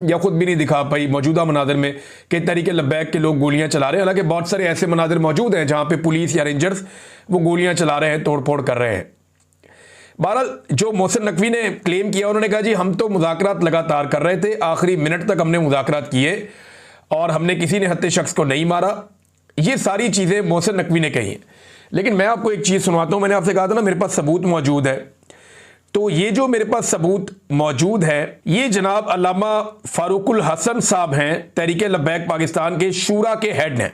या खुद भी नहीं दिखा पाई मौजूदा मनाजिर में कि तहरीक लब्बैक के लोग गोलियां चला रहे हैं। हालांकि बहुत सारे ऐसे मनाजिर मौजूद हैं जहां पे पुलिस या रेंजर्स वो गोलियां चला रहे हैं, तोड़फोड़ कर रहे हैं। बहरहाल जो मोहसिन नकवी ने क्लेम किया, उन्होंने कहा जी हम तो मुज़ाकरात लगातार कर रहे थे, आखिरी मिनट तक हमने मुज़ाकरात किए और हमने किसी ने हत्या शख्स को नहीं मारा। ये सारी चीज़ें मोहसिन नकवी ने कही हैं। लेकिन मैं आपको एक चीज़ सुनवाता हूँ। मैंने आपसे कहा था ना मेरे पास सबूत मौजूद है, तो ये जो मेरे पास सबूत मौजूद है ये जनाब अल्लामा फारूकुल हसन साहब हैं, तहरीक लब्बैक पाकिस्तान के शूरा के हेड हैं।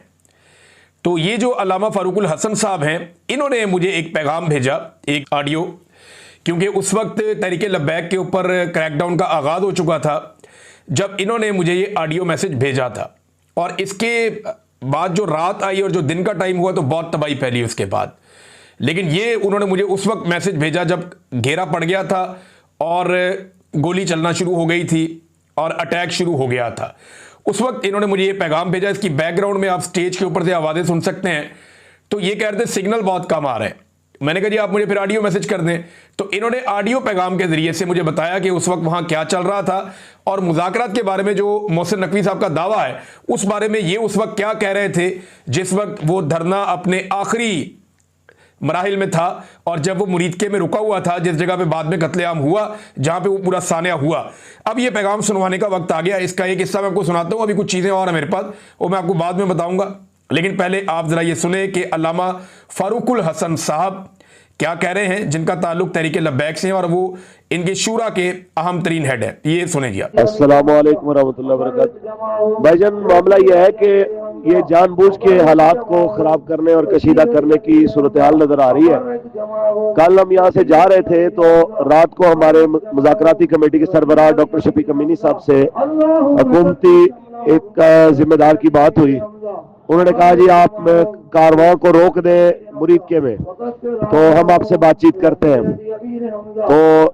तो ये जो अल्लामा फारूकुल हसन साहब हैं, इन्होंने मुझे एक पैगाम भेजा, एक ऑडियो, क्योंकि उस वक्त तहरीक लब्बैक के ऊपर क्रैकडाउन का आगाज़ हो चुका था जब इन्होंने मुझे ये ऑडियो मैसेज भेजा था। और इसके बाद जो रात आई और जो दिन का टाइम हुआ तो बहुत तबाही फैली उसके बाद। लेकिन ये उन्होंने मुझे उस वक्त मैसेज भेजा जब घेरा पड़ गया था और गोली चलना शुरू हो गई थी और अटैक शुरू हो गया था। उस वक्त इन्होंने मुझे ये पैगाम भेजा। इसकी बैकग्राउंड में आप स्टेज के ऊपर से आवाज़ें सुन सकते हैं। तो ये कह रहे थे सिग्नल बहुत कम आ रहे हैं। मैंने कहा जी आप मुझे फिर ऑडियो मैसेज कर दें। तो इन्होंने ऑडियो पैगाम के ज़रिए से मुझे बताया कि उस वक्त वहाँ क्या चल रहा था और मुज़ाकरात के बारे में जो मोहसिन नकवी साहब का दावा है उस बारे में ये उस वक्त क्या कह रहे थे जिस वक्त वो धरना अपने आखिरी मराहिल में था और जब वो मुरीदके में रुका हुआ था, जिस जगह पे बाद में कत्लेआम हुआ, जहां पे वो पूरा सानिया हुआ। अब ये पैगाम सुनवाने का वक्त आ गया। इसका एक हिस्सा मैं आपको सुनाता हूं। अभी कुछ चीज़ें और हैं मेरे पास, वो मैं आपको बाद में बताऊंगा। लेकिन पहले आप ज़रा ये सुने कि अल्लामा फारूकुल हसन साहब क्या कह रहे हैं, जिनका ताल्लुक तहरीक लब्बैक से है और वो इनके शूरा के अहम तरीन हेड है। ये सुने जी आप। अस्सलामु अलैकुम वरहमतुल्लाहि वबरकातुहू। भाईजान मामला यह है कि ये जानबूझ के हालात को खराब करने और कशीदा करने की सूरत हाल नजर आ रही है। कल हम यहाँ से जा रहे थे तो रात को हमारे मुज़ाकराती कमेटी के सरबराह डॉक्टर शफीक अमीनी साहब से हुकूमती एक जिम्मेदार की बात हुई। उन्होंने कहा जी आप कारवां को रोक दें मुरीदके में, तो हम आपसे बातचीत करते हैं। तो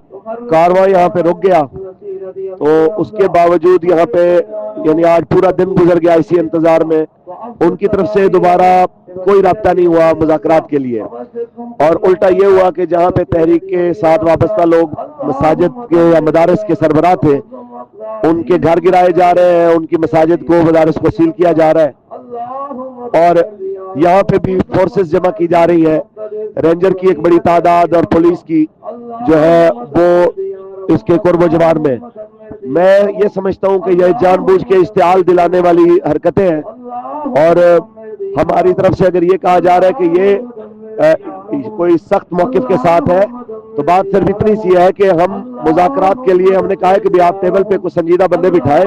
कारवां यहाँ पे रुक गया। तो उसके बावजूद यहाँ पे यानी आज पूरा दिन गुजर गया इसी इंतजार में। उनकी तरफ से दोबारा कोई राब्ता नहीं हुआ मुज़ाकरात के लिए। और उल्टा ये हुआ कि जहाँ पे तहरीक के साथ वाबस्ता लोग मसाजिद के या मदारस के सरबराह थे, उनके घर गिराए जा रहे हैं, उनकी मसाजिद को मदारस को सील किया जा रहा है। और यहाँ पे भी फोर्सेस जमा की जा रही है, रेंजर की एक बड़ी तादाद और पुलिस की जो है वो इसके कुर्ब जवार में। मैं ये समझता हूँ कि यह जानबूझ के इश्तिआल दिलाने वाली हरकतें हैं। और हमारी तरफ से अगर ये कहा जा रहा है कि ये कोई सख्त मौकिफ के साथ है, तो बात सिर्फ इतनी सी है कि हम मुज़ाकरात के लिए हमने कहा है कि भी आप टेबल पे कुछ संजीदा बंदे बिठाए।